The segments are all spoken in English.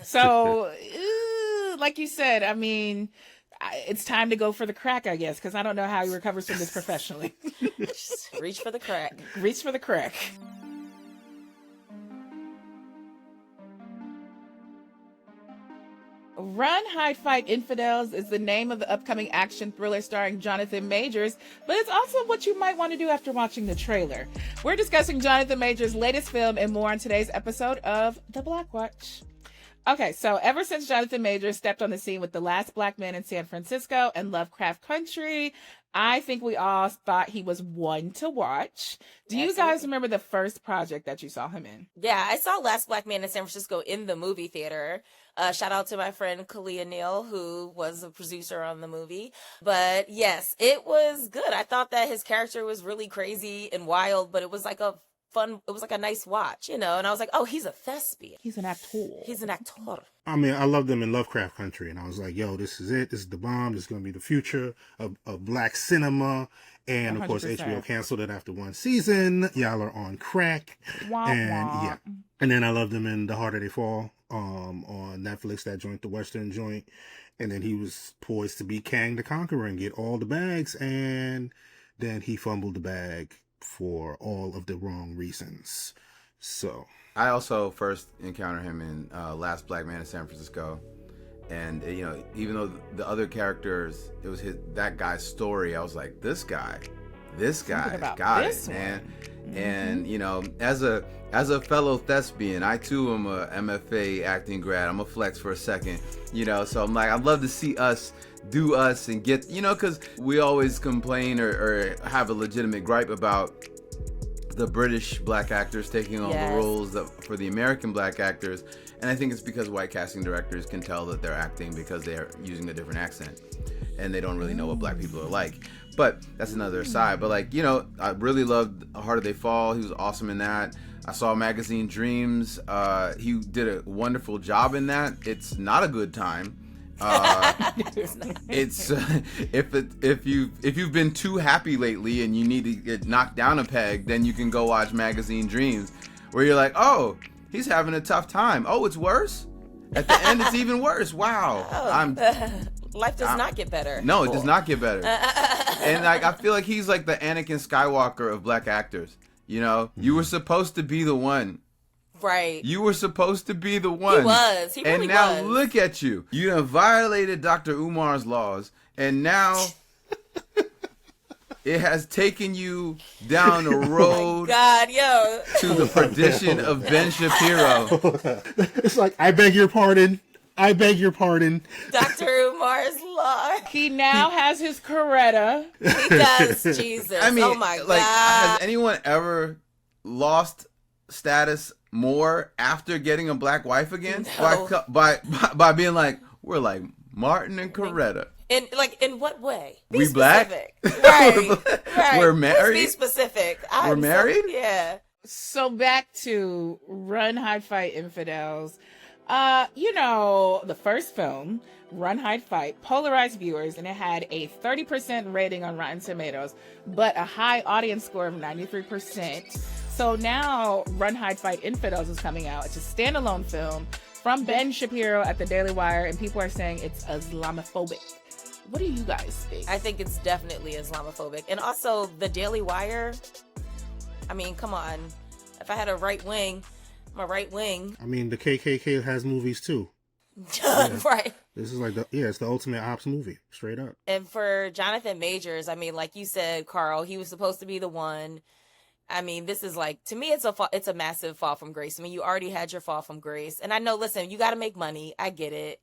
So, like you said, I mean, it's time to go for the crack, I guess, because I don't know how he recovers from this professionally. Just reach for the crack. Reach for the crack. Run, Hide, Fight, Infidels is the name of the upcoming action thriller starring Jonathan Majors, but it's also what you might want to do after watching the trailer. We're discussing Jonathan Majors' latest film and more on today's episode of The Black Watch. Okay, so ever since Jonathan Majors stepped on the scene with The Last Black Man in San Francisco and Lovecraft Country, I think we all thought he was one to watch. Do you guys remember the first project that you saw him in? Yeah, I saw Last Black Man in San Francisco in the movie theater. Shout out to my friend Kalia Neal, who was a producer on the movie. But yes, it was good. I thought that his character was really crazy and wild, but it was like a nice watch, and I was like, oh, he's a thespian. He's an actor. He's an actor. I mean, I loved him in Lovecraft Country, and I was like, yo, this is it. This is the bomb. This is going to be the future of black cinema. And, of course, 100%. HBO canceled it after one season. Y'all are on crack. Wah, and, wah. yeah. And then I loved him in The Harder They Fall on Netflix, that joint, the Western joint. And then he was poised to be Kang the Conqueror and get all the bags. And then he fumbled the bag for all of the wrong reasons. So I also first encountered him in Last Black Man in San Francisco, and even though the other characters, it was that guy's story, I was like, this guy got it, man. And as a fellow thespian, I too am a MFA acting grad. I'm a flex for a second, so I'm like, I'd love to see us do us and get, because we always complain or have a legitimate gripe about the British black actors taking on the roles for the American black actors. And I think it's because white casting directors can tell that they're acting because they're using a different accent and they don't really know what black people are like. But that's another side. But I really loved Harder They Fall. He was awesome in that. I saw Magazine Dreams. He did a wonderful job in that. It's not a good time. It's if you've been too happy lately and you need to get knocked down a peg, then you can go watch Magazine Dreams, where you're like, oh, he's having a tough time. Oh, it's worse. At the end, it's even worse. Wow. Life does not get better. No, it does not get better. And I feel like he's like the Anakin Skywalker of black actors. You were supposed to be the one. Right. You were supposed to be the one. He was. He really was. And now look at you. You have violated Dr. Umar's laws, and now it has taken you down the road to the perdition of Ben Shapiro. it's like, I beg your pardon. Dr. Umar's law. He now has his Coretta. He does, Jesus. I mean, oh my God. Has anyone ever lost status more after getting a black wife again? No. By being like, we're like Martin and Coretta. In what way? Be we specific. Black? Right. We're married? Let's be specific. We're married? Yeah. So back to Run, Hide, Fight, Infidels. The first film, Run, Hide, Fight, polarized viewers, and it had a 30% rating on Rotten Tomatoes, but a high audience score of 93%. So now Run, Hide, Fight, Infidels is coming out. It's a standalone film from Ben Shapiro at the Daily Wire, and people are saying it's Islamophobic. What do you guys think? I think it's definitely Islamophobic. And also, the Daily Wire, I mean, come on. If I had a right wing, I'm a right wing. I mean, the KKK has movies too. Right. This is like it's the ultimate ops movie, straight up. And for Jonathan Majors, I mean, like you said, Carl, he was supposed to be the one. I mean, this is like, to me, it's a massive fall from grace. I mean, you already had your fall from grace. And I know, listen, you got to make money. I get it.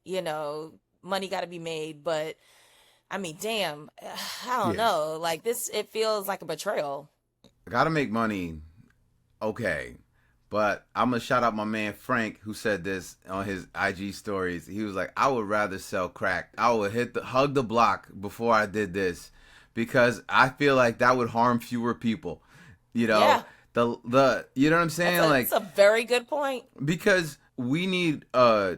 Money got to be made. But, I mean, damn, I don't know. Like, it feels like a betrayal. I got to make money. Okay. But I'm going to shout out my man Frank, who said this on his IG stories. He was like, I would rather sell crack. I would hug the block before I did this, because I feel like that would harm fewer people. You know what I'm saying? That's a very good point. Because we need a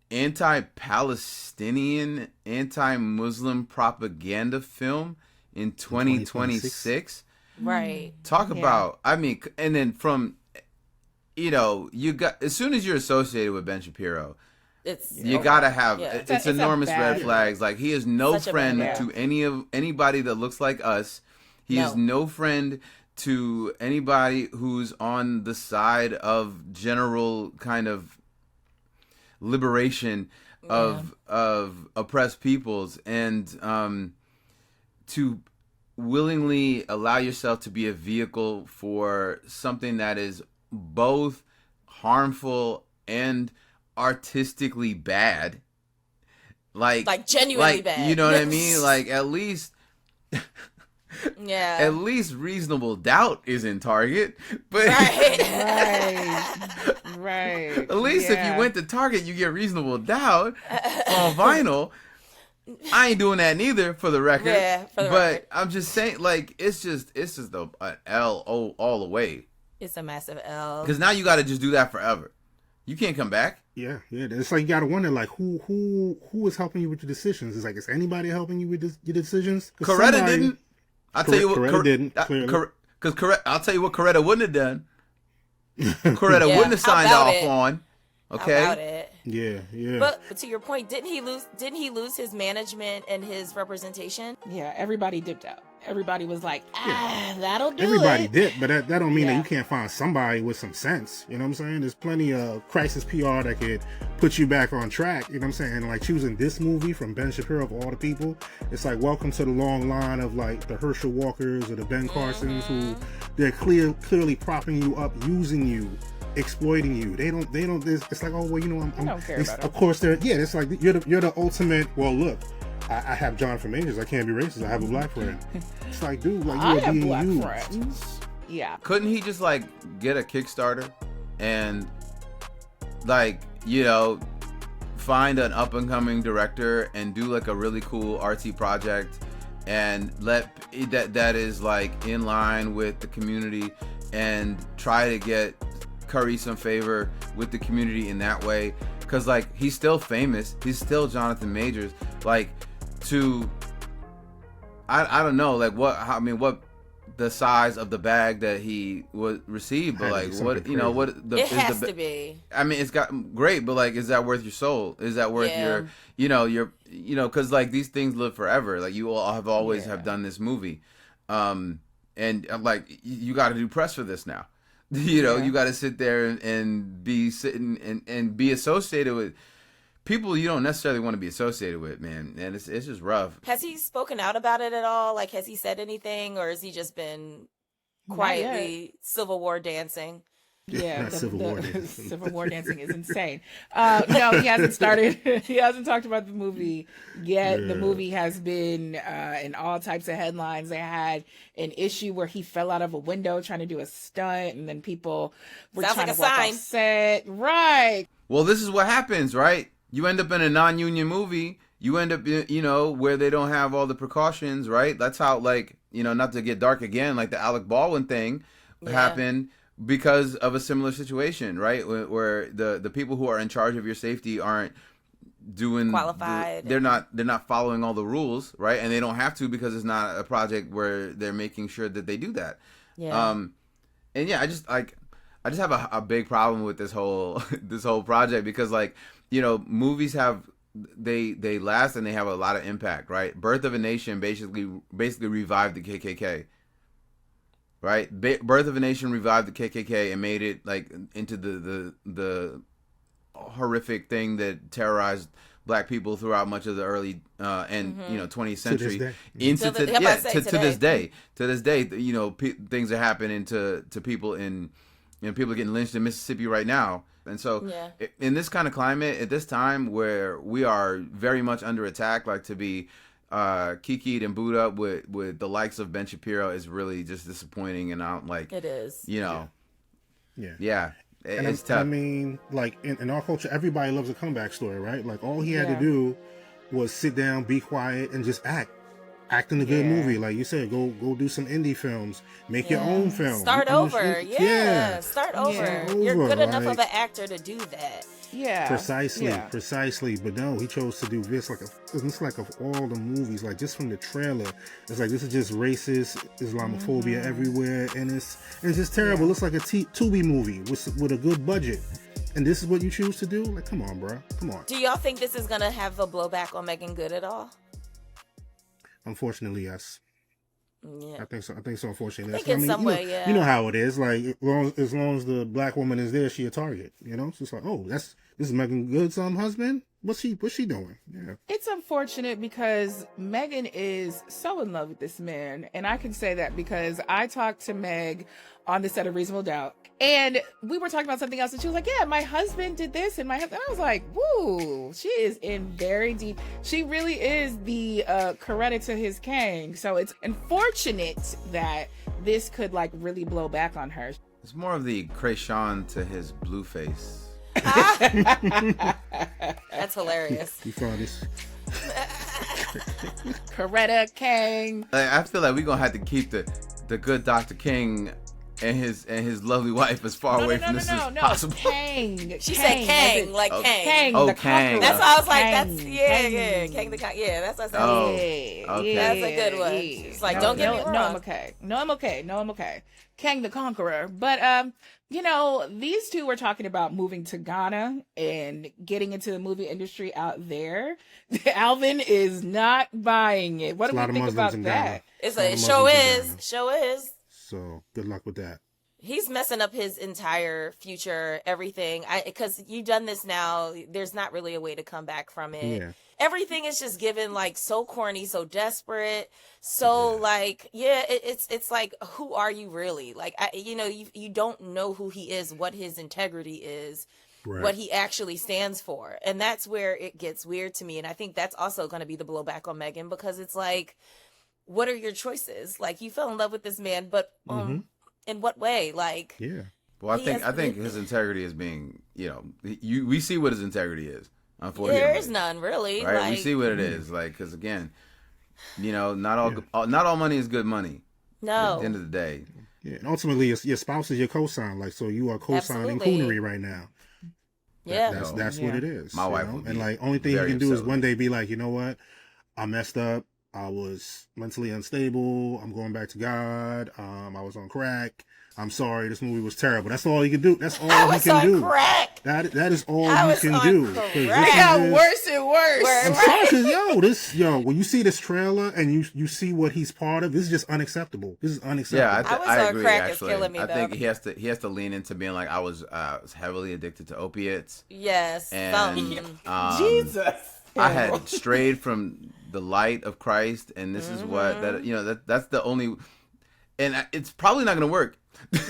anti-Palestinian, anti-Muslim propaganda film in 2026. Right. Talk about, I mean, and then from, you got, as soon as you're associated with Ben Shapiro, You gotta have it's It's a enormous bad- red flags. Like he is no Such a friend bad- to anybody that looks like us. He is no friend to anybody who's on the side of general kind of liberation of oppressed peoples, and to willingly allow yourself to be a vehicle for something that is both harmful and artistically bad, like genuinely bad. You know what I mean? Like at least reasonable doubt is in Target, but right. at least if you went to Target, you get reasonable doubt on vinyl. I ain't doing that neither, for the record. Yeah, for the record. I'm just saying, like, it's just an L all the way. It's a massive L. Because now you got to just do that forever. You can't come back. Yeah. It's like you gotta wonder, like, who is helping you with your decisions? It's like, is anybody helping you with your decisions? Coretta didn't. I'll tell you what. Coretta didn't. Clearly. Because Coretta, I'll tell you what Coretta wouldn't have done. Coretta wouldn't have signed off on. Okay. About it. Yeah. But to your point, didn't he lose his management and his representation? Yeah, everybody dipped out. Everybody was like, that'll do Everybody it. did, but that don't mean that you can't find somebody with some sense. You know what I'm saying? There's plenty of crisis PR that could put you back on track. You know what I'm saying? Like choosing this movie from Ben Shapiro of all the people, it's like welcome to the long line of like the Herschel Walkers or the Ben Carsons who they're clearly propping you up, using you, exploiting you. They don't. It's like, oh well, you know, I don't care about of course they're. Yeah, it's like you're the ultimate. Well, look. I have Jonathan Majors. I can't be racist. I have a black friend. It's like, dude, like I you are have being black used. friends. Yeah. Couldn't he just like get a Kickstarter and like, you know, find an up and coming director and do like a really cool artsy project and let that is like in line with the community and try to get curry some favor with the community in that way? Because like he's still famous. He's still Jonathan Majors. Like I don't know, like what the size of the bag that he would receive, but like what, you know, what the it has to be. I mean, it's got great, but like, is that worth your soul? Is that worth your, because like these things live forever. Like you all have always have done this movie, and like you got to do press for this now. You know, you got to sit there and be sitting and be associated with people you don't necessarily want to be associated with, man. And it's just rough. Has he spoken out about it at all? Like, has he said anything, or has he just been quietly Civil War dancing? Yeah, Civil War dancing. Civil War dancing is insane. No, he hasn't started. He hasn't talked about the movie yet. Yeah. The movie has been in all types of headlines. They had an issue where he fell out of a window trying to do a stunt, and then people were trying to walk off set. Right. Well, this is what happens, right? You end up in a non-union movie. You end up, you know, where they don't have all the precautions, right? That's how, like, you know, not to get dark again, like the Alec Baldwin thing happened because of a similar situation, right? Where the people who are in charge of your safety aren't doing qualified. They're not following all the rules, right? And they don't have to because it's not a project where they're making sure that they do that. Yeah. And yeah, I just have a big problem with this whole project because, like, you know, movies have they last and they have a lot of impact, right? Birth of a Nation basically revived the KKK, right? Birth of a Nation revived the KKK and made it like into the horrific thing that terrorized black people throughout much of the early 20th century to this day. You know, things are happening to people people are getting lynched in Mississippi right now. And so in this kind of climate, at this time where we are very much under attack, like to be kikied and booed up with the likes of Ben Shapiro is really just disappointing. And I'm like, it is, it's tough. I mean, like in our culture, everybody loves a comeback story, right? Like all he had to do was sit down, be quiet, and just act in a good movie. Like you said, go do some indie films, make your own film, start over. Start over. You're good enough of an actor to do that. Precisely. But no, he chose to do this. It's like of all the movies, like just from the trailer, it's like this is just racist Islamophobia everywhere, and it's just terrible. It looks like a Tubi movie with a good budget. and this is what you choose to do. Like, come on, bro, come on. Do y'all think this is gonna have a blowback on Meagan Good at all? Unfortunately, yes. Yeah. I think so. Unfortunately, I think in some way, yeah. You know how it is. Like, as long as the black woman is there, she a target. You know, it's just like, oh, this is Meagan Good's husband. What's she doing? Yeah. It's unfortunate because Megan is so in love with this man. And I can say that because I talked to Meg on the set of Reasonable Doubt. And we were talking about something else. And she was like, yeah, my husband did this. And I was like, woo, she is in very deep. She really is the Coretta to his Kang. So it's unfortunate that this could like really blow back on her. It's more of the Krayshawn to his Blueface. That's hilarious. You found this. Coretta, Kang. I feel like we're gonna have to keep the good Dr. King and his lovely wife as far away from this as possible. Kang. She said Kang, like Kang. Kang Oh, the Kang. Conqueror. That's why I was like, Kang. that's yeah, Kang the Conqueror. Yeah, that's what I said. Oh, Yeah, okay. That's a good one. It's like, don't get me wrong. No, I'm okay. Kang the Conqueror. But these two were talking about moving to Ghana and getting into the movie industry out there. Alvin is not buying it. What do we think about that? It sure is. So good luck with that. He's messing up his entire future, everything. Because you've done this now, there's not really a way to come back from it. Yeah. Everything is just given like so corny, so desperate, so like, it's like, who are you really? Like, you don't know who he is, what his integrity is, Right. what he actually stands for. And that's where it gets weird to me. And I think that's also going to be the blowback on Megan, because it's like, what are your choices? Like, you fell in love with this man, but in what way? Like, Yeah. Well, I think his integrity is being, we see what his integrity is. Unfortunately, there is none really. Right, like, we see what it is. Like, because again, not all money is good money. No. At the end of the day. Yeah, and ultimately, your spouse is your cosign. Like, so you are co-signing Absolutely. coonery right now. Yeah. That's what it is. My wife know? would be and like only thing you very can do is upset one with day be like, you know what, I messed up. I was mentally unstable. I'm going back to God. I was on crack. I'm sorry. This movie was terrible. That's all he can do. That's all he can do. Crack. That is all I he was can on do. crack. It got worse and worse. I'm sorry, cause when you see this trailer and you see what he's part of, this is just unacceptable. This is unacceptable. I was I on agree. crack. Actually, It's killing me, I think though. he has to lean into being like, I was heavily addicted to opiates. Yes. And Jesus. I had strayed from the light of Christ, and this is what that's the only, and it's probably not going to work.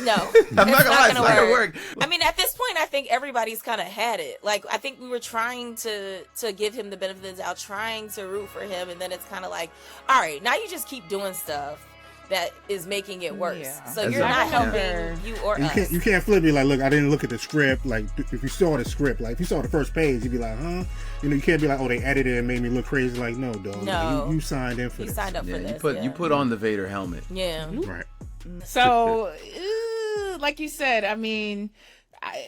No, I'm not gonna lie, it's not gonna work. I mean, at this point, I think everybody's kind of had it. Like, I think we were trying to give him the benefit of the doubt, trying to root for him, and then it's kind of like, all right, now you just keep doing stuff that is making it worse. Yeah. So you're not helping you or us. You can't flip me like, look, I didn't look at the script. Like, if you saw the script, like if you saw the first page, you'd be like, huh? You can't be like, oh, they edited it and made me look crazy. Like, no, dog. No. You signed in for this. You signed up for this. You put on the Vader helmet. Yeah. Right. So, like you said, I mean,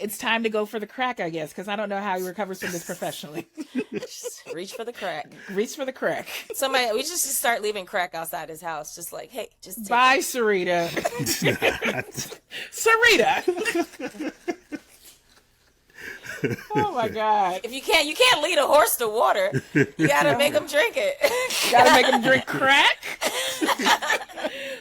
it's time to go for the crack, I guess, because I don't know how he recovers from this professionally. Just reach for the crack. Reach for the crack. We just start leaving crack outside his house. Just like, hey, just take Bye, it. Sarita. Sarita. Oh my God. If you can't lead a horse to water. You gotta make him drink it. Gotta make him drink crack.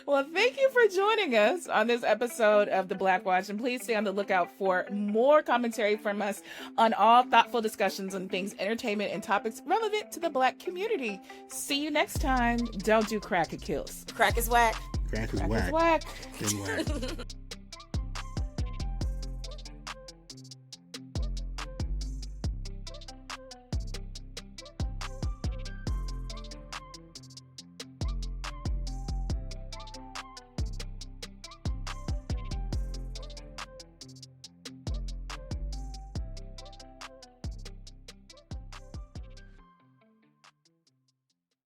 Well, thank you for joining us on this episode of The Black Watch, and please stay on the lookout for more commentary from us on all thoughtful discussions on things entertainment and topics relevant to the Black community. See you next time. Don't do crack, it kills. Crack is whack. Crack is Crack whack. is whack. Then whack.